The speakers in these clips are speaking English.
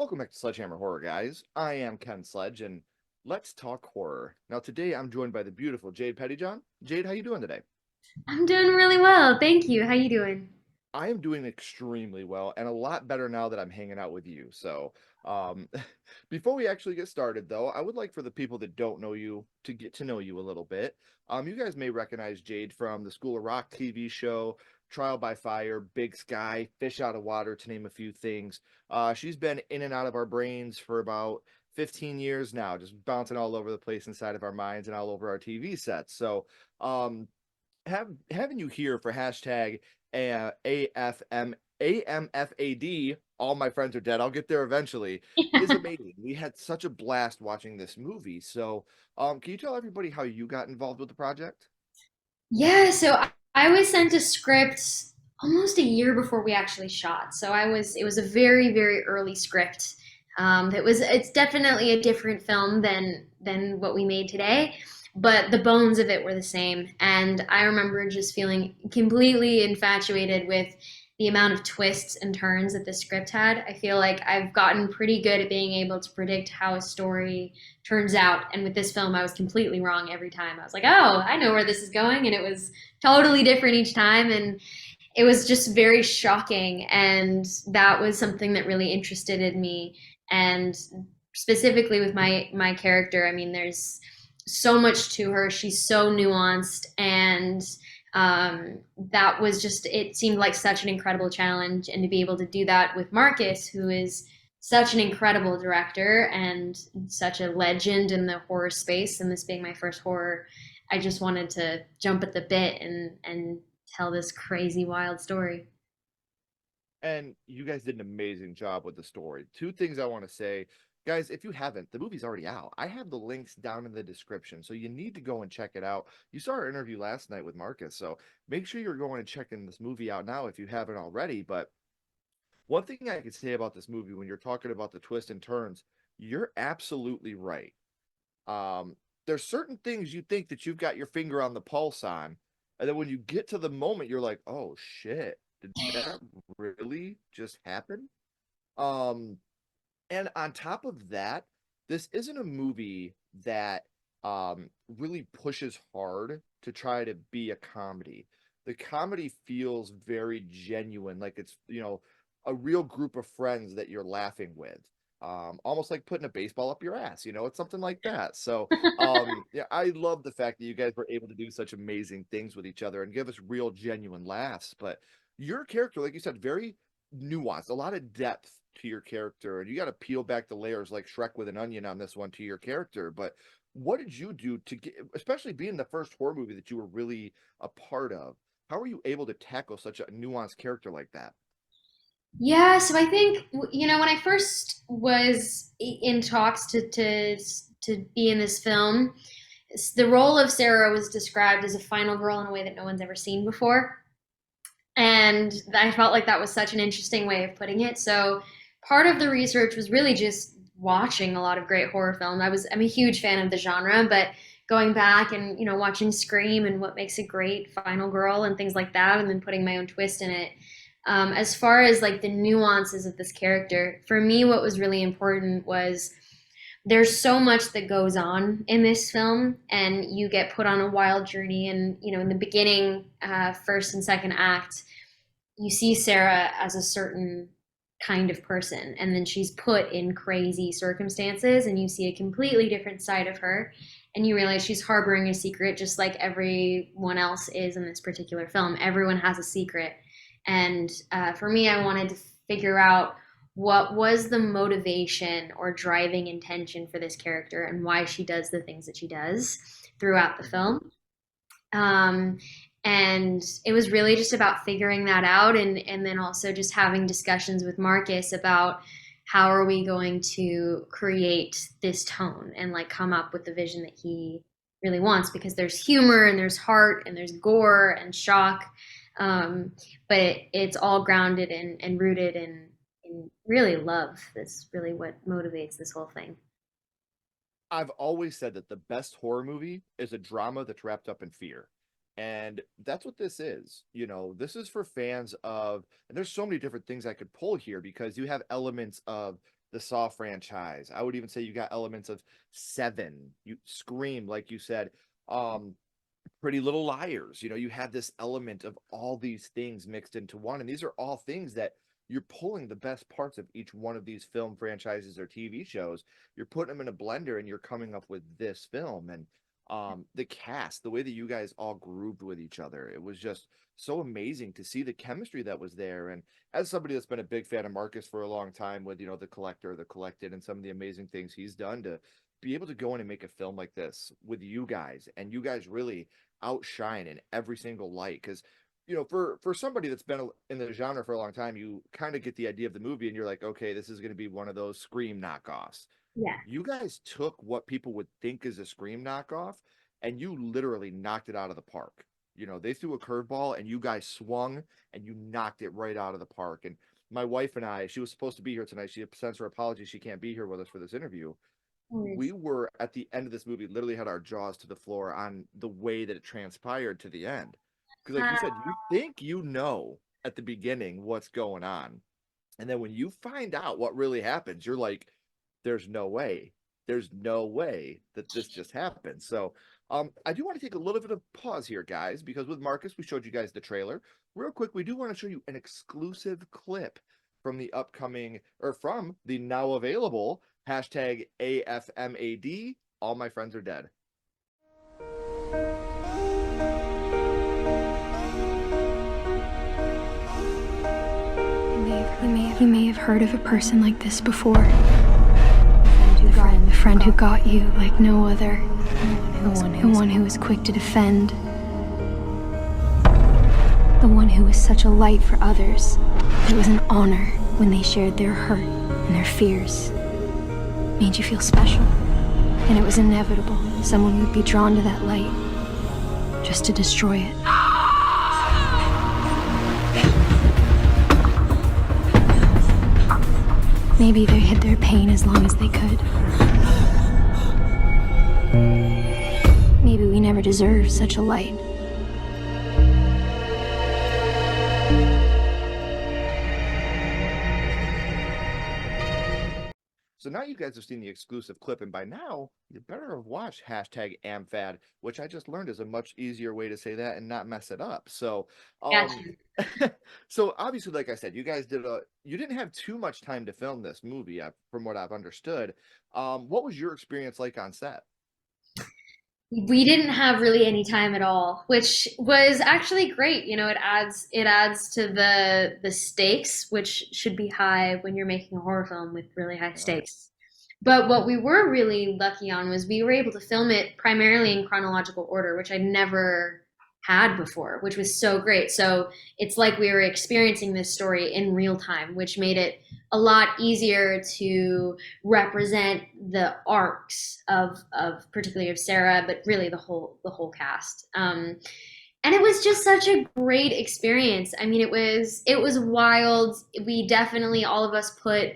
Welcome back to Sledgehammer Horror, guys. I am Ken Sledge, and let's talk horror. Now, today I'm joined by the beautiful Jade Pettyjohn. Jade, how you doing today? I'm doing really well. Thank you. How you doing? I am doing extremely well, and a lot better now that I'm hanging out with you. Um, before we actually get started, though, I would like for the people that don't know you to get to know you a little bit. You guys may recognize Jade from the School of Rock TV show, Trial by Fire, Big Sky, Fish Out of Water, to name a few things. She's been in and out of our brains for about 15 years now, just bouncing all over the place inside of our minds and all over our TV sets. Um, having you here for hashtag AFM AMFAD, all my friends are dead. I'll get there eventually, is amazing. We had such a blast watching this movie. Can you tell everybody how you got involved with the project? Yeah, so I was sent a script almost a year before we actually shot. It was a very, very early script. It's definitely a different film than what we made today, but the bones of it were the same. And I remember just feeling completely infatuated with the amount of twists and turns that the script had. I feel like I've gotten pretty good at being able to predict how a story turns out. And with this film, I was completely wrong every time. I was like, oh, I know where this is going. And it was totally different each time. And it was just very shocking. And that was something that really interested in me. And specifically with my character, I mean, there's so much to her. She's so nuanced. And that was just, it seemed like such an incredible challenge. And to be able to do that with Marcus, who is such an incredible director and such a legend in the horror space, and this being my first horror, I just wanted to jump at the bit and tell this crazy wild story. And you guys did an amazing job with the story. Two things I want to say. Guys, if you haven't, the movie's already out. I have the links down in the description, so you need to go and check it out. You saw our interview last night with Marcus, so make sure you're going and checking this movie out now if you haven't already. But one thing I could say about this movie when you're talking about the twists and turns, you're absolutely right. There's certain things you think that you've got your finger on the pulse on, and then when you get to the moment, you're like, "Oh shit, did that really just happen?" Um, and on top of that, this isn't a movie that really pushes hard to try to be a comedy. The comedy feels very genuine, like it's, a real group of friends that you're laughing with. Almost like putting a baseball up your ass, it's something like that. Yeah, I love the fact that you guys were able to do such amazing things with each other and give us real genuine laughs. But your character, like you said, very nuanced, a lot of depth to your character, and you got to peel back the layers like Shrek with an onion on this one to your character. But what did you do to get, especially being the first horror movie that you were really a part of? How were you able to tackle such a nuanced character like that? Yeah, so I think when I first was in talks to be in this film, the role of Sarah was described as a final girl in a way that no one's ever seen before. And I felt like that was such an interesting way of putting it. So part of the research was really just watching a lot of great horror films. I'm a huge fan of the genre, but going back and watching Scream and what makes a great final girl and things like that, and then putting my own twist in it. As far as like the nuances of this character, for me, what was really important was there's so much that goes on in this film, and you get put on a wild journey. And in the beginning, first and second act, you see Sarah as a certain kind of person, and then she's put in crazy circumstances, and you see a completely different side of her, and you realize she's harboring a secret, just like everyone else is in this particular film. Everyone has a secret, and for me, I wanted to figure out what was the motivation or driving intention for this character and why she does the things that she does throughout the Mhm. film. Um, and it was really just about figuring that out, and then also just having discussions with Marcus about how are we going to create this tone and like come up with the vision that he really wants, because there's humor and there's heart and there's gore and shock, um, but it's all grounded and rooted in really love. That's really what motivates this whole thing. I've always said that the best horror movie is a drama that's wrapped up in fear. And that's what this is. This is for fans of, and there's so many different things I could pull here because you have elements of the Saw franchise. I would even say you got elements of Seven, you Scream, like you said. Um, Pretty Little Liars. You know, you have this element of all these things mixed into one, and these are all things that you're pulling the best parts of each one of these film franchises or TV shows. You're putting them in a blender, and you're coming up with this film. And the cast, the way that you guys all grooved with each other, it was just so amazing to see the chemistry that was there. And as somebody that's been a big fan of Marcus for a long time, with The Collector, The Collected, and some of the amazing things he's done, to be able to go in and make a film like this with you guys, and you guys really outshine in every single light. Because for somebody that's been in the genre for a long time, you kind of get the idea of the movie and you're like, okay, this is going to be one of those Scream knockoffs. Yeah. You guys took what people would think is a Scream knockoff and you literally knocked it out of the park. They threw a curveball and you guys swung and you knocked it right out of the park. And my wife and I, she was supposed to be here tonight, she sends her apology she can't be here with us for this interview. We were at the end of this movie, literally had our jaws to the floor on the way that it transpired to the end. Because, like you said, you think at the beginning what's going on. And then when you find out what really happens, you're like, there's no way. There's no way that this just happened. So I do want to take a little bit of pause here, guys, because with Marcus, we showed you guys the trailer. Real quick, we do want to show you an exclusive clip from the upcoming, or from the now available hashtag AFMAD, All My Friends Are Dead. You may have heard of a person like this before. The friend who got you like no other. The one who was quick to defend. The one who was such a light for others. It was an honor when they shared their hurt and their fears. Made you feel special. And it was inevitable someone would be drawn to that light just to destroy it. Maybe they hid their pain as long as they could. Maybe we never deserved such a light. So now you guys have seen the exclusive clip, and by now, you better have watched hashtag AmFad, which I just learned is a much easier way to say that and not mess it up. So, Gotcha. so obviously, like I said, you guys you didn't have too much time to film this movie, from what I've understood. What was your experience like on set? We didn't have really any time at all, which was actually great. It adds to the stakes, which should be high when you're making a horror film with really high Yeah. stakes. But what we were really lucky on was we were able to film it primarily in chronological order, which I'd never had before, which was so great. So it's like we were experiencing this story in real time, which made it a lot easier to represent the arcs of particularly of Sarah, but really the whole cast. And it was just such a great experience. I mean, it was wild. We definitely, all of us, put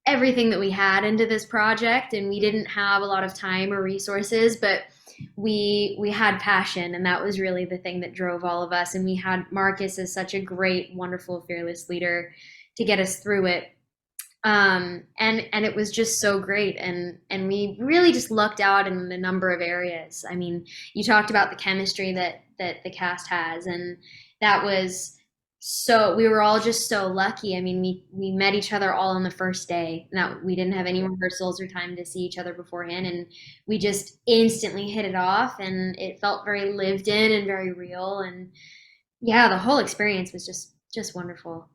everything that we had into this project, and we didn't have a lot of time or resources, but we had passion, and that was really the thing that drove all of us. And we had Marcus as such a great, wonderful, fearless leader to get us through it. And it was just so great, and we really just lucked out in a number of areas. I mean, you talked about the chemistry that the cast has, and that was so, we were all just so lucky. I mean, we met each other all on the first day. Now, we didn't have any rehearsals or time to see each other beforehand, and we just instantly hit it off, and it felt very lived in and very real. And yeah, the whole experience was just wonderful.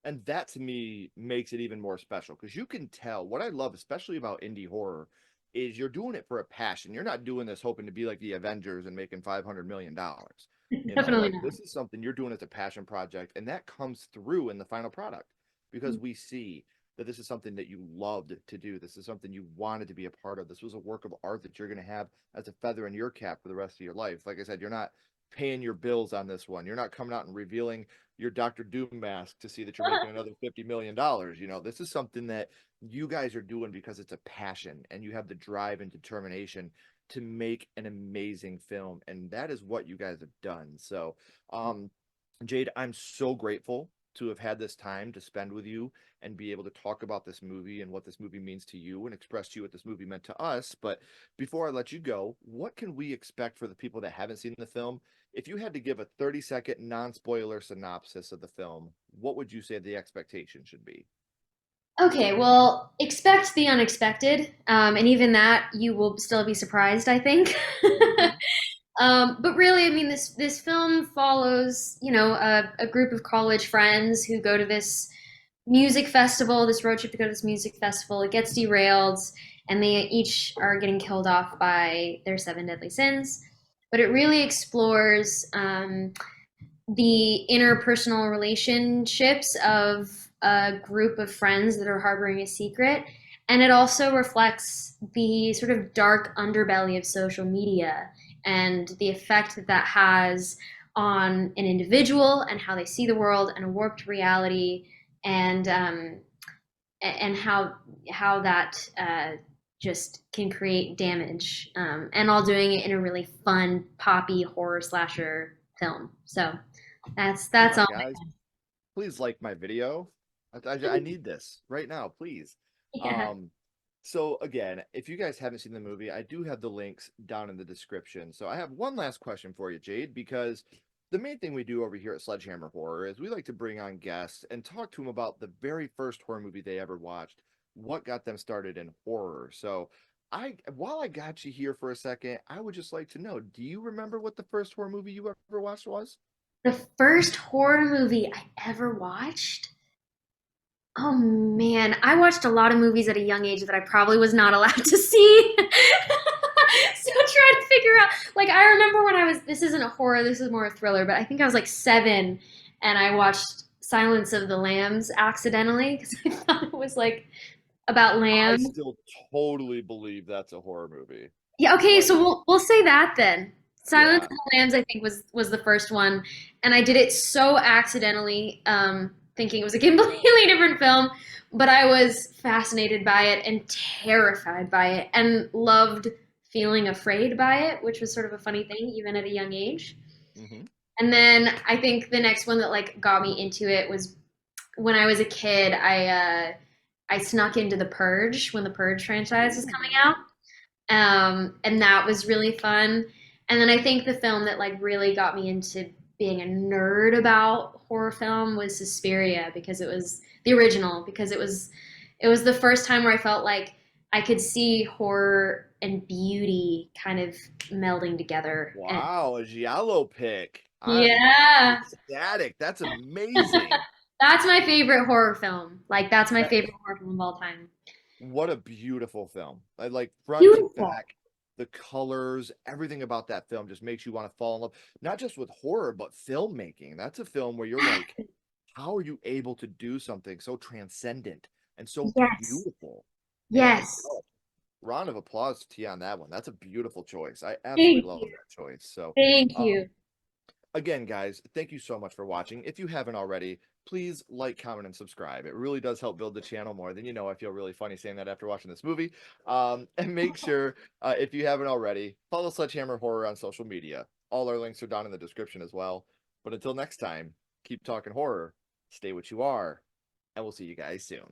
And that to me makes it even more special, because you can tell what I love, especially about indie horror, is you're doing it for a passion. You're not doing this hoping to be like the Avengers and making $500 million. Definitely Like, not. this is something you're doing as a passion project, and that comes through in the final product, because we see that this is something that you loved to do. This is something you wanted to be a part of. This was a work of art that you're going to have as a feather in your cap for the rest of your life. Like I said, you're not paying your bills on this one. You're not coming out and revealing your Doctor Doom mask to see that you're making another $50 million. This is something that you guys are doing because it's a passion, and you have the drive and determination to make an amazing film, and that is what you guys have done. So, Jade, I'm so grateful to have had this time to spend with you and be able to talk about this movie and what this movie means to you and express to you what this movie meant to us. But before I let you go, what can we expect for the people that haven't seen the film? If you had to give a 30-second non-spoiler synopsis of the film, what would you say the expectation should be? Okay, well, expect the unexpected, and even that you will still be surprised, I think. Mhm. But really, I mean, this film follows, a group of college friends who go to this music festival, this road trip to go to this music festival. It gets derailed, and they each are getting killed off by their seven deadly sins. But it really explores the interpersonal relationships of a group of friends that are harboring a secret. And it also reflects the sort of dark underbelly of social media and the effect that that has on an individual and how they see the world and a warped reality, and how that just can create damage, and all doing it in a really fun poppy horror slasher film. So Come that's on, all. guys. Please like my video. I need this right now, please. Yeah. Um, so again, if you guys haven't seen the movie, I do have the links down in the description. So I have one last question for you, Jade, because the main thing we do over here at Sledgehammer Horror is we like to bring on guests and talk to them about the very first horror movie they ever watched, what got them started in horror. So while I got you here for a second, I would just like to know, do you remember what the first horror movie you ever watched was? The first horror movie I ever watched. Oh man, I watched a lot of movies at a young age that I probably was not allowed to see. So trying to figure out, like, I remember when I was, this isn't a horror, this is more a thriller, but I think I was like 7 and I watched Silence of the Lambs accidentally because I thought it was like about I lambs. still totally believe that's a horror movie. Yeah, okay, Like, so we'll say that then. Silence of yeah. the Lambs, I think, was the first one, and I did it so accidentally, thinking it was a completely different film, but I was fascinated by it and terrified by it, and loved feeling afraid by it, which was sort of a funny thing, even at a young age. Hmm. And then I think the next one that like got me into it was when I was a kid. I snuck into The Purge when the Purge franchise was coming Ooh. out, and that was really fun. And then I think the film that like really got me into being a nerd about horror film was Suspiria, because it was the original, because it was the first time where I felt like I could see horror and beauty kind of melding together. And Wow, a Giallo pick. I'm yeah, ecstatic. That's amazing. that's my favorite horror film. Like that's my That, favorite horror film of all time. what a beautiful film. I like front to Beautiful. back, the colors, everything about that film just makes you want to fall in love, not just with horror, but filmmaking. That's a film where you're like, how are you able to do something so transcendent and so Yes. beautiful? And Yes. oh, round of applause to you on that one. That's a beautiful choice. I Thank absolutely love you. that choice. So, Thank um, you. again, guys, thank you so much for watching. If you haven't already, please like, comment, and subscribe. It really does help build the channel more than you know. I feel really funny saying that after watching this movie. And make sure, if you haven't already, follow Sledgehammer Horror on social media. All our links are down in the description as well. But until next time, keep talking horror, stay what you are, and we'll see you guys soon.